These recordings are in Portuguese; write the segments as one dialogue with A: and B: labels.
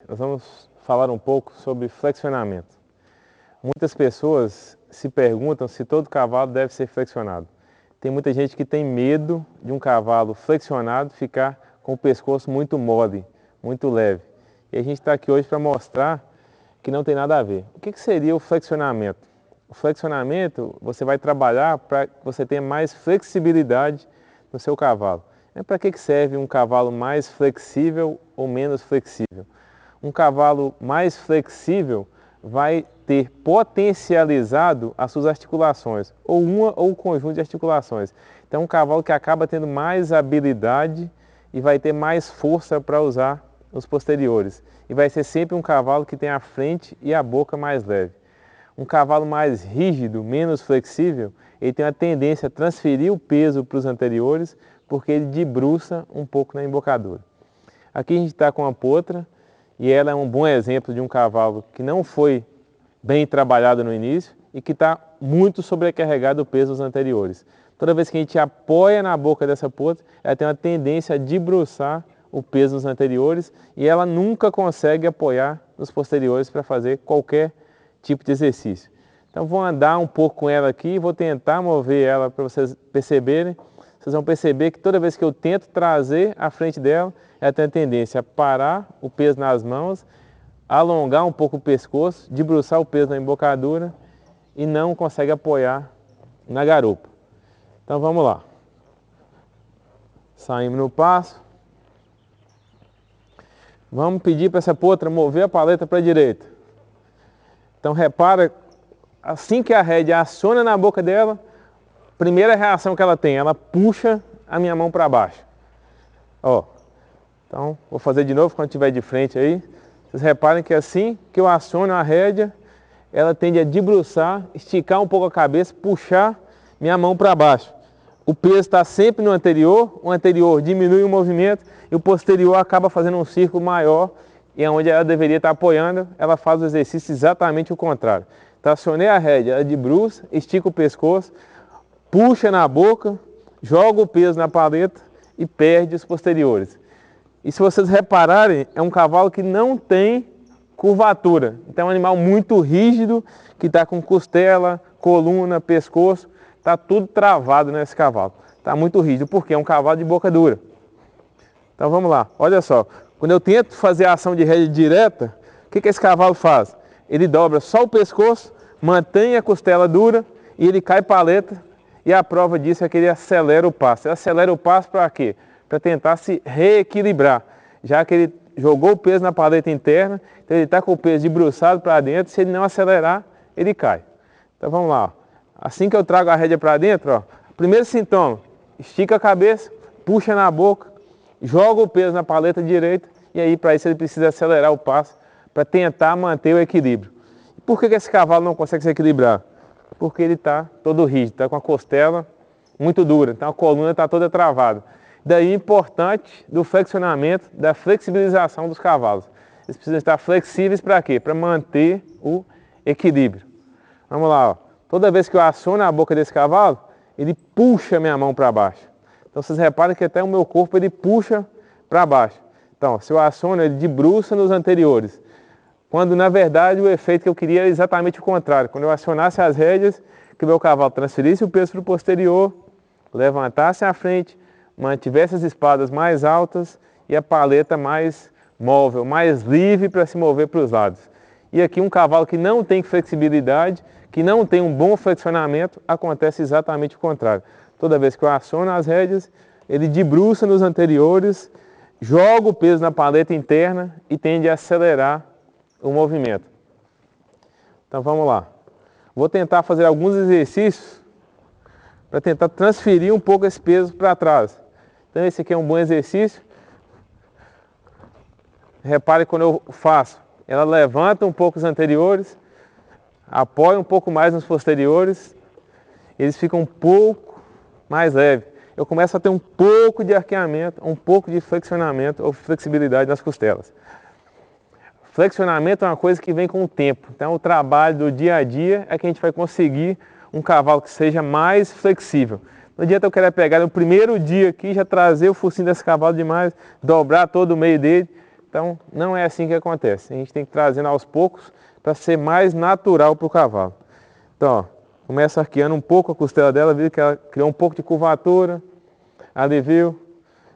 A: nós vamos falar um pouco sobre flexionamento. Muitas pessoas se perguntam se todo cavalo deve ser flexionado. Tem muita gente que tem medo de um cavalo flexionado ficar com o pescoço muito mole, muito leve. E a gente está aqui hoje para mostrar que não tem nada a ver. O que seria o flexionamento? O flexionamento você vai trabalhar para que você tenha mais flexibilidade no seu cavalo. Para que serve um cavalo mais flexível ou menos flexível? Um cavalo mais flexível vai ter potencializado as suas articulações, ou uma ou um conjunto de articulações. Então, um cavalo que acaba tendo mais habilidade e vai ter mais força para usar os posteriores. E vai ser sempre um cavalo que tem a frente e a boca mais leve. Um cavalo mais rígido, menos flexível, ele tem a tendência a transferir o peso para os anteriores, porque ele debruça um pouco na embocadura. Aqui a gente está com a potra, e ela é um bom exemplo de um cavalo que não foi bem trabalhado no início e que está muito sobrecarregado o peso dos anteriores. Toda vez que a gente apoia na boca dessa potra, ela tem uma tendência a debruçar o peso dos anteriores e ela nunca consegue apoiar nos posteriores para fazer qualquer tipo de exercício. Então vou andar um pouco com ela aqui e vou tentar mover ela para vocês perceberem. Vocês vão perceber que toda vez que eu tento trazer a frente dela, ela tem a tendência a parar o peso nas mãos, alongar um pouco o pescoço, debruçar o peso na embocadura e não consegue apoiar na garupa. Então vamos lá. Saímos no passo. Vamos pedir para essa potra mover a paleta para a direita. Então repara, assim que a rédea aciona na boca dela, a primeira reação que ela tem, ela puxa a minha mão para baixo. Ó. Então, vou fazer de novo quando estiver de frente aí. Vocês reparem que assim que eu aciono a rédea, ela tende a debruçar, esticar um pouco a cabeça, puxar minha mão para baixo. O peso está sempre no anterior, o anterior diminui o movimento e o posterior acaba fazendo um círculo maior e é onde ela deveria estar apoiando, ela faz o exercício exatamente o contrário. Então, acionei a rédea, ela debruça, estica o pescoço, puxa na boca, joga o peso na paleta e perde os posteriores. E se vocês repararem, é um cavalo que não tem curvatura. Então é um animal muito rígido, que está com costela, coluna, pescoço, está tudo travado nesse cavalo. Está muito rígido, porque é um cavalo de boca dura. Então vamos lá, olha só. Quando eu tento fazer a ação de rédea direta, o que esse cavalo faz? Ele dobra só o pescoço, mantém a costela dura e ele cai paleta. E a prova disso é que ele acelera o passo. Ele acelera o passo para quê? Para tentar se reequilibrar, já que ele jogou o peso na paleta interna, então ele está com o peso debruçado para dentro, se ele não acelerar, ele cai. Então vamos lá, ó. Assim que eu trago a rédea para dentro, ó, primeiro sintoma, estica a cabeça, puxa na boca, joga o peso na paleta direita, e aí para isso ele precisa acelerar o passo para tentar manter o equilíbrio. E por que esse cavalo não consegue se equilibrar? Porque ele está todo rígido, está com a costela muito dura, então a coluna está toda travada. Daí importante do flexionamento, da flexibilização dos cavalos. Eles precisam estar flexíveis para quê? Para manter o equilíbrio. Vamos lá, ó. Toda vez que eu aciono a boca desse cavalo, ele puxa minha mão para baixo. Então vocês reparam que até o meu corpo ele puxa para baixo. Então, se eu aciono, ele debruça nos anteriores. Quando na verdade o efeito que eu queria era exatamente o contrário. Quando eu acionasse as rédeas, que o meu cavalo transferisse o peso para o posterior, levantasse à frente, mantivesse as espadas mais altas e a paleta mais móvel, mais livre para se mover para os lados. E aqui um cavalo que não tem flexibilidade, que não tem um bom flexionamento, acontece exatamente o contrário. Toda vez que eu aciono as rédeas, ele debruça nos anteriores, joga o peso na paleta interna e tende a acelerar o movimento. Então vamos lá. Vou tentar fazer alguns exercícios para tentar transferir um pouco esse peso para trás. Então esse aqui é um bom exercício. Repare quando eu faço, ela levanta um pouco os anteriores, apoia um pouco mais nos posteriores, eles ficam um pouco mais leves. Eu começo a ter um pouco de arqueamento, um pouco de flexionamento ou flexibilidade nas costelas. Flexionamento é uma coisa que vem com o tempo. Então o trabalho do dia a dia é que a gente vai conseguir um cavalo que seja mais flexível. Não adianta eu querer pegar no primeiro dia aqui, já trazer o focinho desse cavalo demais, dobrar todo o meio dele. Então, não é assim que acontece. A gente tem que trazer aos poucos para ser mais natural para o cavalo. Então, ó, começa arqueando um pouco a costela dela, viu que ela criou um pouco de curvatura, aliviu,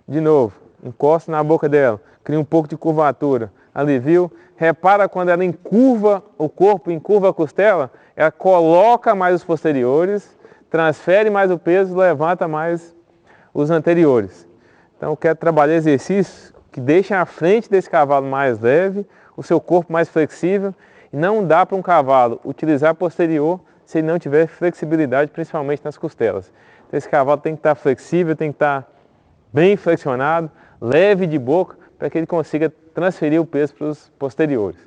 A: de novo, encosta na boca dela, cria um pouco de curvatura, aliviu. Repara quando ela encurva o corpo, encurva a costela, ela coloca mais os posteriores, transfere mais o peso, levanta mais os anteriores. Então eu quero trabalhar exercícios que deixem a frente desse cavalo mais leve, o seu corpo mais flexível. E não dá para um cavalo utilizar posterior se ele não tiver flexibilidade, principalmente nas costelas. Então esse cavalo tem que estar flexível, tem que estar bem flexionado, leve de boca, para que ele consiga transferir o peso para os posteriores.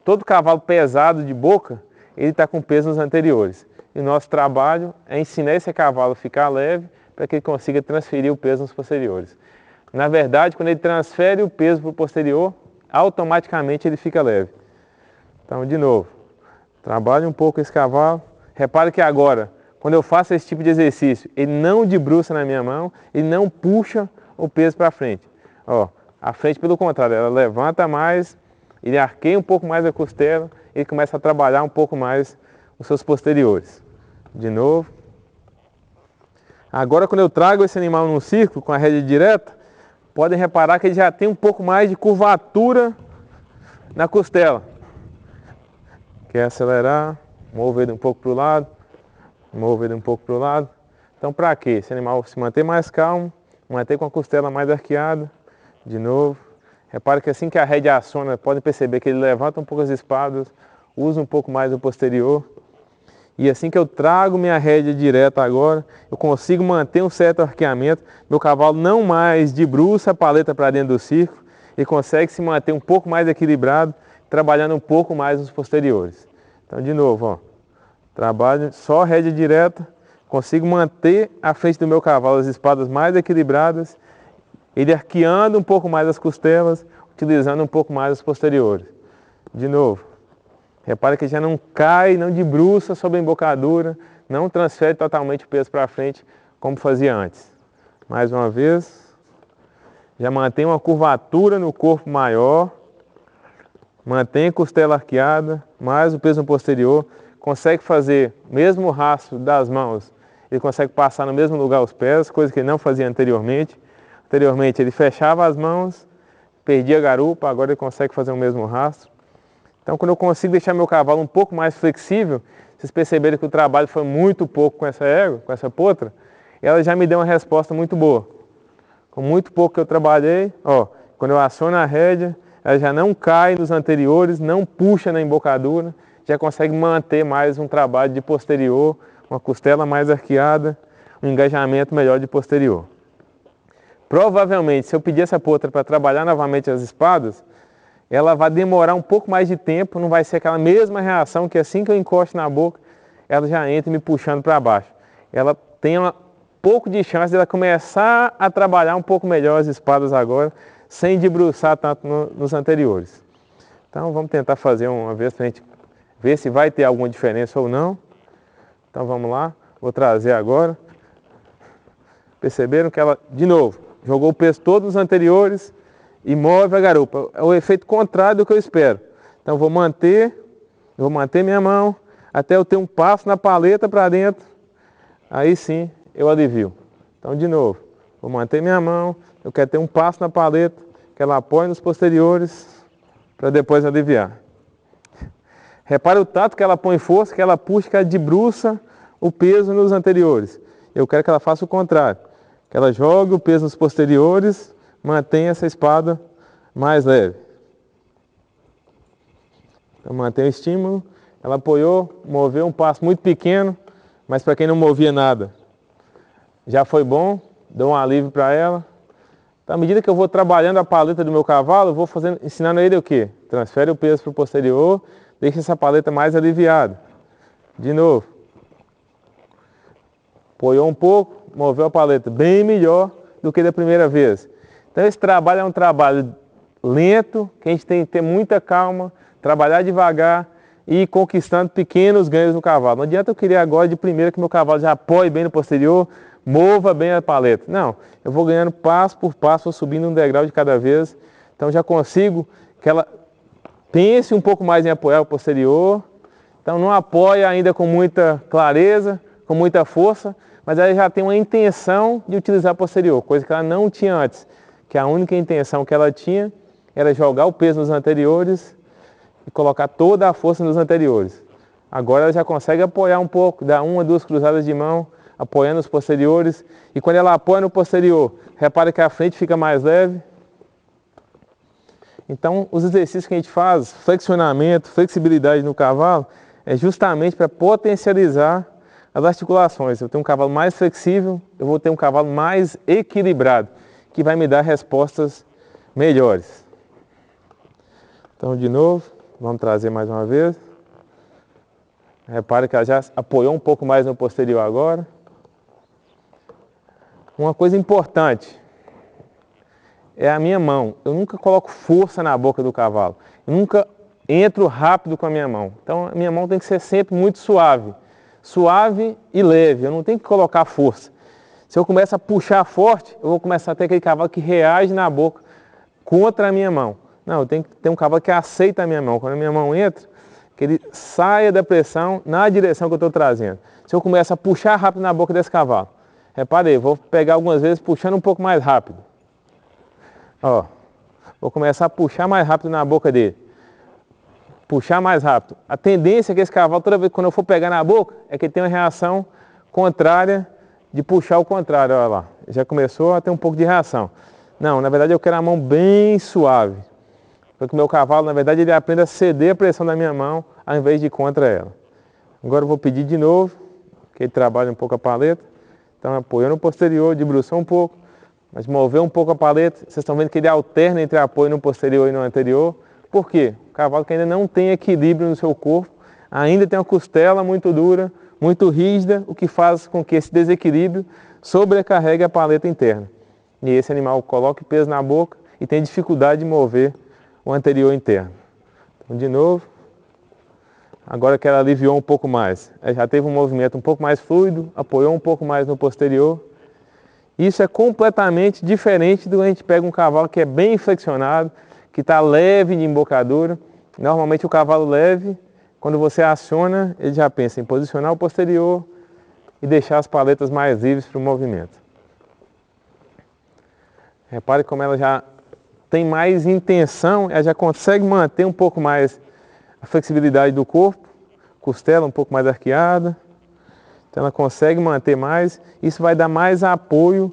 A: Todo cavalo pesado de boca, ele está com peso nos anteriores. E o nosso trabalho é ensinar esse cavalo a ficar leve, para que ele consiga transferir o peso nos posteriores. Na verdade, quando ele transfere o peso para o posterior, automaticamente ele fica leve. Então, de novo, trabalhe um pouco esse cavalo. Repare que agora, quando eu faço esse tipo de exercício, ele não debruça na minha mão, ele não puxa o peso para frente. Ó, a frente, pelo contrário, ela levanta mais, ele arqueia um pouco mais a costela, ele começa a trabalhar um pouco mais os seus posteriores. De novo. Agora, quando eu trago esse animal num círculo com a rédea direta, podem reparar que ele já tem um pouco mais de curvatura na costela. Quer acelerar, move ele um pouco para o lado, move ele um pouco para o lado. Então, para quê? Esse animal se manter mais calmo, manter com a costela mais arqueada. De novo. Repare que assim que a rédea aciona, podem perceber que ele levanta um pouco as espadas, usa um pouco mais o posterior. E assim que eu trago minha rédea direta agora, eu consigo manter um certo arqueamento. Meu cavalo não mais debruça a paleta para dentro do círculo, ele consegue se manter um pouco mais equilibrado, trabalhando um pouco mais nos posteriores. Então, de novo, ó, trabalho só rédea direta, consigo manter à frente do meu cavalo as espadas mais equilibradas, ele arqueando um pouco mais as costelas, utilizando um pouco mais os posteriores. De novo. Repare que já não cai, não debruça sobre a embocadura, não transfere totalmente o peso para frente, como fazia antes. Mais uma vez, já mantém uma curvatura no corpo maior, mantém a costela arqueada, mais o peso no posterior, consegue fazer, mesmo o rastro das mãos, ele consegue passar no mesmo lugar os pés, coisa que ele não fazia anteriormente. Anteriormente ele fechava as mãos, perdia a garupa, agora ele consegue fazer o mesmo rastro. Então, quando eu consigo deixar meu cavalo um pouco mais flexível, vocês perceberam que o trabalho foi muito pouco com essa égua, com essa potra, ela já me deu uma resposta muito boa. Com muito pouco que eu trabalhei, ó, quando eu aciono a rédea, ela já não cai nos anteriores, não puxa na embocadura, já consegue manter mais um trabalho de posterior, uma costela mais arqueada, um engajamento melhor de posterior. Provavelmente, se eu pedir essa potra para trabalhar novamente as espadas, ela vai demorar um pouco mais de tempo, não vai ser aquela mesma reação que assim que eu encosto na boca, ela já entra me puxando para baixo. Ela tem um pouco de chance de ela começar a trabalhar um pouco melhor as espadas agora, sem debruçar tanto nos anteriores. Então vamos tentar fazer uma vez para a gente ver se vai ter alguma diferença ou não. Então vamos lá, vou trazer agora. Perceberam que ela, de novo, jogou o peso todo nos anteriores e move a garupa. É o efeito contrário do que eu espero. Então vou manter minha mão até eu ter um passo na paleta para dentro. Aí sim eu alivio. Então de novo, vou manter minha mão, eu quero ter um passo na paleta, que ela apoie nos posteriores para depois aliviar. Repare o tato que ela põe força, que ela puxa, que ela debruça o peso nos anteriores. Eu quero que ela faça o contrário, que ela jogue o peso nos posteriores, mantenha essa espada mais leve. Então mantém o estímulo, ela apoiou, moveu um passo muito pequeno, mas para quem não movia nada, já foi bom, deu um alívio para ela. Então, à medida que eu vou trabalhando a paleta do meu cavalo, eu vou ensinando ele o quê? Transfere o peso para o posterior, deixa essa paleta mais aliviada. De novo. Apoiou um pouco, moveu a paleta bem melhor do que da primeira vez. Então esse trabalho é um trabalho lento, que a gente tem que ter muita calma, trabalhar devagar e ir conquistando pequenos ganhos no cavalo. Não adianta eu querer agora de primeira que meu cavalo já apoie bem no posterior, mova bem a paleta. Não, eu vou ganhando passo por passo, vou subindo um degrau de cada vez, Então já consigo que ela pense um pouco mais em apoiar o posterior. Então não apoia ainda com muita clareza, com muita força, mas ela já tem uma intenção de utilizar o posterior, coisa que ela não tinha antes. Que a única intenção que ela tinha era jogar o peso nos anteriores e colocar toda a força nos anteriores. Agora ela já consegue apoiar um pouco, dar uma, duas cruzadas de mão, apoiando os posteriores. E quando ela apoia no posterior, repara que a frente fica mais leve. Então, os exercícios que a gente faz, flexionamento, flexibilidade no cavalo, é justamente para potencializar as articulações. Eu tenho um cavalo mais flexível, eu vou ter um cavalo mais equilibrado, que vai me dar respostas melhores. Então, de novo, vamos trazer mais uma vez. Repare que ela já apoiou um pouco mais no posterior agora. Uma coisa importante é a minha mão. Eu nunca coloco força na boca do cavalo. Eu nunca entro rápido com a minha mão. Então, a minha mão tem que ser sempre muito suave. Suave e leve. Eu não tenho que colocar força. Se eu começar a puxar forte, eu vou começar a ter aquele cavalo que reage na boca contra a minha mão. Não, eu tenho que ter um cavalo que aceita a minha mão. Quando a minha mão entra, que ele saia da pressão na direção que eu estou trazendo. Se eu começar a puxar rápido na boca desse cavalo, reparei, vou pegar algumas vezes puxando um pouco mais rápido. Ó, vou começar a puxar mais rápido na boca dele. Puxar mais rápido. A tendência é que esse cavalo, toda vez que quando eu for pegar na boca, é que ele tem uma reação contrária de puxar o contrário. Olha lá, já começou a ter um pouco de reação. Não, na verdade eu quero a mão bem suave. Para que o meu cavalo, na verdade, ele aprenda a ceder a pressão da minha mão, ao invés de ir contra ela. Agora eu vou pedir de novo, que ele trabalhe um pouco a paleta. Então apoiando o posterior, debruçou um pouco, mas mover um pouco a paleta. Vocês estão vendo que ele alterna entre apoio no posterior e no anterior. Por quê? O cavalo que ainda não tem equilíbrio no seu corpo, ainda tem uma costela muito dura, muito rígida, o que faz com que esse desequilíbrio sobrecarregue a paleta interna. E esse animal coloca peso na boca e tem dificuldade de mover o anterior interno. Então, de novo, agora que ela aliviou um pouco mais, ela já teve um movimento um pouco mais fluido, apoiou um pouco mais no posterior. Isso é completamente diferente do que a gente pega um cavalo que é bem flexionado, que está leve de embocadura. Normalmente o cavalo leve, quando você aciona, ele já pensa em posicionar o posterior e deixar as paletas mais livres para o movimento. Repare como ela já tem mais intenção, ela já consegue manter um pouco mais a flexibilidade do corpo, costela um pouco mais arqueada, então ela consegue manter mais, isso vai dar mais apoio,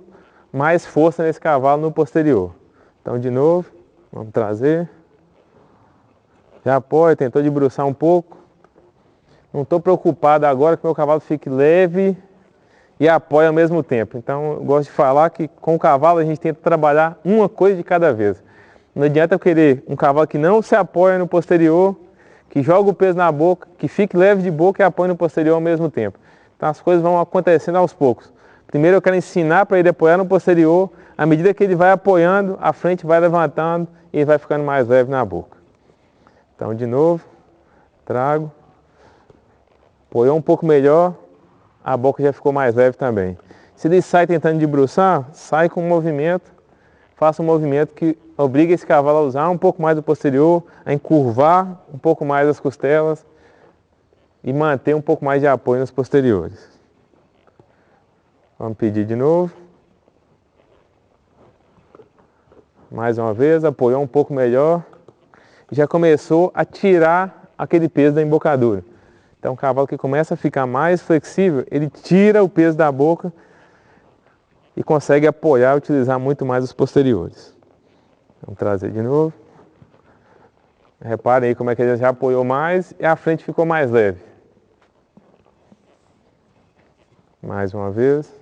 A: mais força nesse cavalo no posterior. Então de novo, vamos trazer, já apoia, tentou debruçar um pouco, não estou preocupado agora que meu cavalo fique leve e apoia ao mesmo tempo. Então eu gosto de falar que com o cavalo a gente tenta trabalhar uma coisa de cada vez. Não adianta eu querer um cavalo que não se apoia no posterior, que joga o peso na boca, que fique leve de boca e apoia no posterior ao mesmo tempo. Então as coisas vão acontecendo aos poucos. Primeiro eu quero ensinar para ele apoiar no posterior, à medida que ele vai apoiando, a frente vai levantando e ele vai ficando mais leve na boca. Então de novo, trago, apoiou um pouco melhor, a boca já ficou mais leve também. Se ele sai tentando debruçar, sai com um movimento, faça um movimento que obriga esse cavalo a usar um pouco mais do posterior, a encurvar um pouco mais as costelas e manter um pouco mais de apoio nos posteriores. Vamos pedir de novo. Mais uma vez, apoiou um pouco melhor e já começou a tirar aquele peso da embocadura. Então, o cavalo que começa a ficar mais flexível, ele tira o peso da boca e consegue apoiar e utilizar muito mais os posteriores. Vamos trazer de novo. Reparem aí como é que ele já apoiou mais e a frente ficou mais leve. Mais uma vez.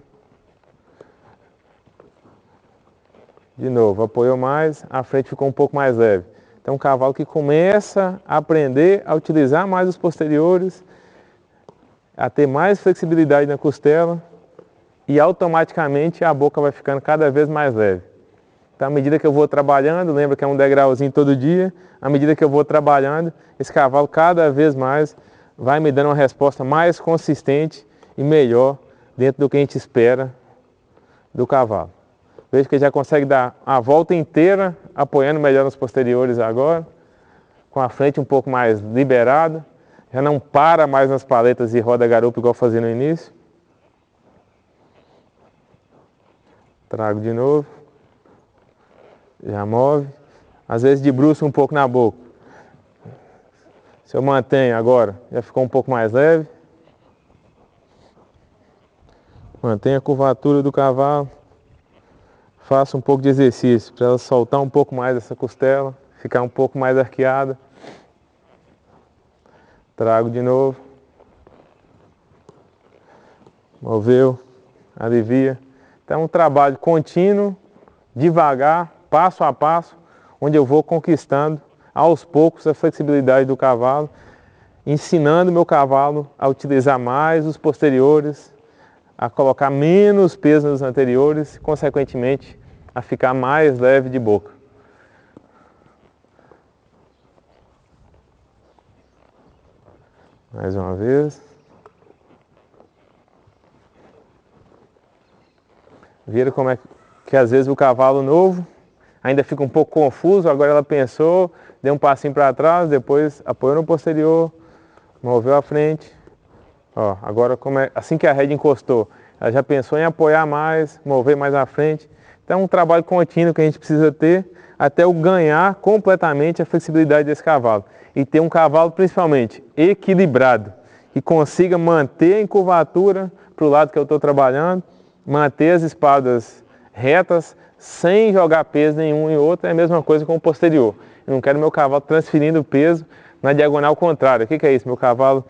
A: De novo, apoiou mais, a frente ficou um pouco mais leve. Então, um cavalo que começa a aprender a utilizar mais os posteriores, a ter mais flexibilidade na costela e automaticamente a boca vai ficando cada vez mais leve. Então, à medida que eu vou trabalhando, lembra que é um degrauzinho todo dia, à medida que eu vou trabalhando, esse cavalo cada vez mais vai me dando uma resposta mais consistente e melhor dentro do que a gente espera do cavalo. Vejo que ele já consegue dar a volta inteira, apoiando melhor nos posteriores agora, com a frente um pouco mais liberada. Já não para mais nas paletas e roda garupa igual fazia no início. Trago de novo. Já move. Às vezes debruça um pouco na boca. Se eu mantenho agora, já ficou um pouco mais leve. Mantenho a curvatura do cavalo. Faço um pouco de exercício para ela soltar um pouco mais essa costela, ficar um pouco mais arqueada. Trago de novo. Moveu, alivia. Então é um trabalho contínuo, devagar, passo a passo, onde eu vou conquistando aos poucos a flexibilidade do cavalo, ensinando meu cavalo a utilizar mais os posteriores, a colocar menos peso nos anteriores, consequentemente a ficar mais leve de boca. Mais uma vez. Viram como é que às vezes o cavalo novo ainda fica um pouco confuso, agora ela pensou, deu um passinho para trás, depois apoiou no posterior, moveu a frente. Ó, agora assim que a rédea encostou, ela já pensou em apoiar mais, mover mais à frente. Então é um trabalho contínuo que a gente precisa ter até eu ganhar completamente a flexibilidade desse cavalo. E ter um cavalo principalmente equilibrado, que consiga manter a encurvatura para o lado que eu estou trabalhando, manter as espadas retas, sem jogar peso nenhum em outro. É a mesma coisa com o posterior. Eu não quero meu cavalo transferindo peso na diagonal contrária. O que é isso? Meu cavalo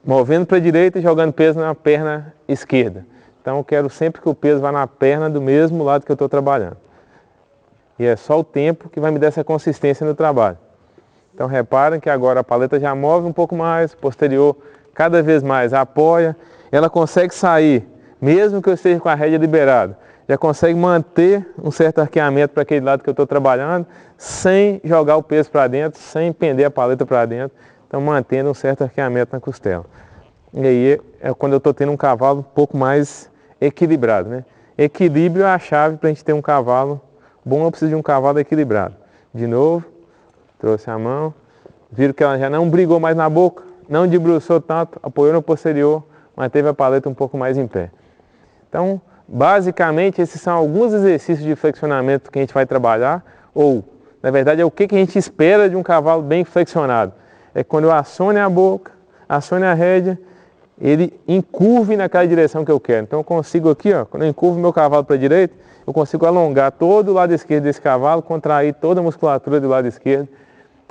A: movendo para a direita e jogando peso na perna esquerda. Então eu quero sempre que o peso vá na perna do mesmo lado que eu estou trabalhando. E é só o tempo que vai me dar essa consistência no trabalho. Então reparem que agora a paleta já move um pouco mais, posterior cada vez mais apoia. Ela consegue sair, mesmo que eu esteja com a rédea liberada, já consegue manter um certo arqueamento para aquele lado que eu estou trabalhando, sem jogar o peso para dentro, sem pender a paleta para dentro. Então mantendo um certo arqueamento na costela. E aí é quando eu estou tendo um cavalo um pouco mais equilibrado, né? Equilíbrio é a chave para a gente ter um cavalo bom. Eu preciso de um cavalo equilibrado. De novo, trouxe a mão, viram que ela já não brigou mais na boca, não debruçou tanto, apoiou no posterior, manteve a paleta um pouco mais em pé. Então, basicamente, esses são alguns exercícios de flexionamento que a gente vai trabalhar, ou, na verdade, é o que a gente espera de um cavalo bem flexionado. É quando eu acione a boca, acione a rédea, ele encurve naquela direção que eu quero. Então eu consigo aqui, ó, quando eu encurvo meu cavalo para a direita, eu consigo alongar todo o lado esquerdo desse cavalo, contrair toda a musculatura do lado esquerdo.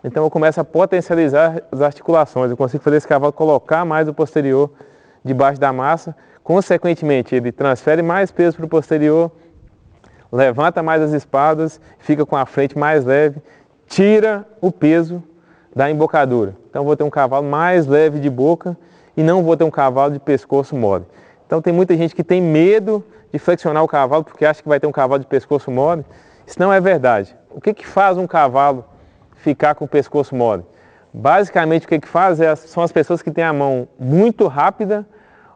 A: Então eu começo a potencializar as articulações, eu consigo fazer esse cavalo colocar mais o posterior debaixo da massa. Consequentemente, ele transfere mais peso para o posterior, levanta mais as espadas, fica com a frente mais leve, tira o peso da embocadura. Então eu vou ter um cavalo mais leve de boca e não vou ter um cavalo de pescoço mole. Então tem muita gente que tem medo de flexionar o cavalo porque acha que vai ter um cavalo de pescoço mole. Isso não é verdade. O que faz um cavalo ficar com o pescoço mole? Basicamente o que faz são as pessoas que têm a mão muito rápida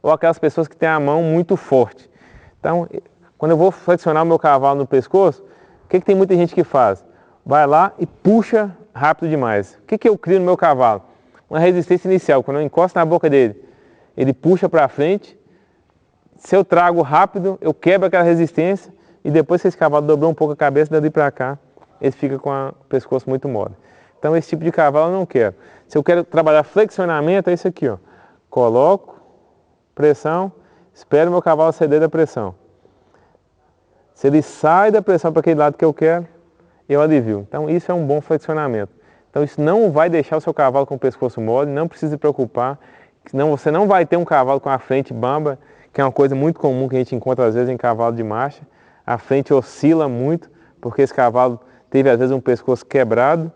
A: ou aquelas pessoas que têm a mão muito forte. Então, quando eu vou flexionar o meu cavalo no pescoço, o que tem muita gente que faz? Vai lá e puxa rápido demais. O que eu crio no meu cavalo? Uma resistência inicial. Quando eu encosto na boca dele, ele puxa para frente. Se eu trago rápido, eu quebro aquela resistência e depois que esse cavalo dobrou um pouco a cabeça, dali para cá, ele fica com o pescoço muito mole. Então esse tipo de cavalo eu não quero. Se eu quero trabalhar flexionamento, é isso aqui, ó. Coloco, pressão, espero o meu cavalo ceder da pressão. Se ele sai da pressão para aquele lado que eu quero, eu alivio. Então isso é um bom flexionamento. Então isso não vai deixar o seu cavalo com o pescoço mole, não precisa se preocupar, senão você não vai ter um cavalo com a frente bamba, que é uma coisa muito comum que a gente encontra às vezes em cavalo de marcha. A frente oscila muito, porque esse cavalo teve às vezes um pescoço quebrado,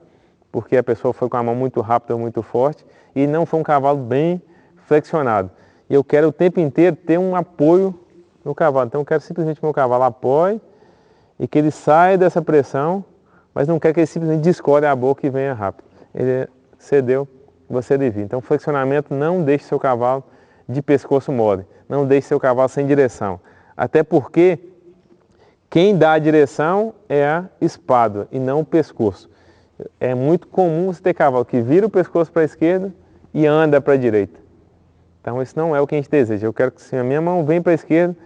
A: porque a pessoa foi com a mão muito rápida ou muito forte, e não foi um cavalo bem flexionado. E eu quero o tempo inteiro ter um apoio no cavalo. Então eu quero simplesmente que o meu cavalo apoie e que ele saia dessa pressão, mas não quer que ele simplesmente descolhe a boca e venha rápido. Ele cedeu, você alivia. Então flexionamento, não deixe seu cavalo de pescoço mole. Não deixe seu cavalo sem direção. Até porque Quem dá a direção é a espádua e não o pescoço. É muito comum você ter cavalo que vira o pescoço para a esquerda e anda para a direita. Então isso não é o que a gente deseja. Eu quero que se a minha mão vem para a esquerda,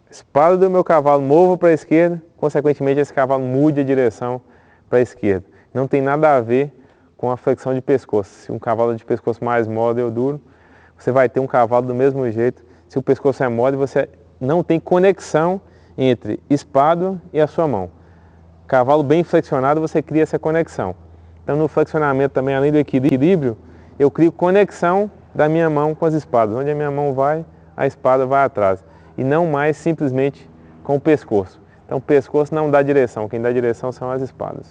A: a espádua do meu cavalo mova para a esquerda, consequentemente esse cavalo mude a direção para a esquerda. Não tem nada a ver com a flexão de pescoço. Se um cavalo de pescoço mais mole ou duro, você vai ter um cavalo do mesmo jeito. Se o pescoço é mole, você não tem conexão entre espádua e a sua mão. Cavalo bem flexionado, você cria essa conexão. Então no flexionamento também, além do equilíbrio, eu crio conexão da minha mão com as espadas. Onde a minha mão vai, a espada vai atrás. E não mais simplesmente com o pescoço. Então o pescoço não dá direção, quem dá direção são as espadas.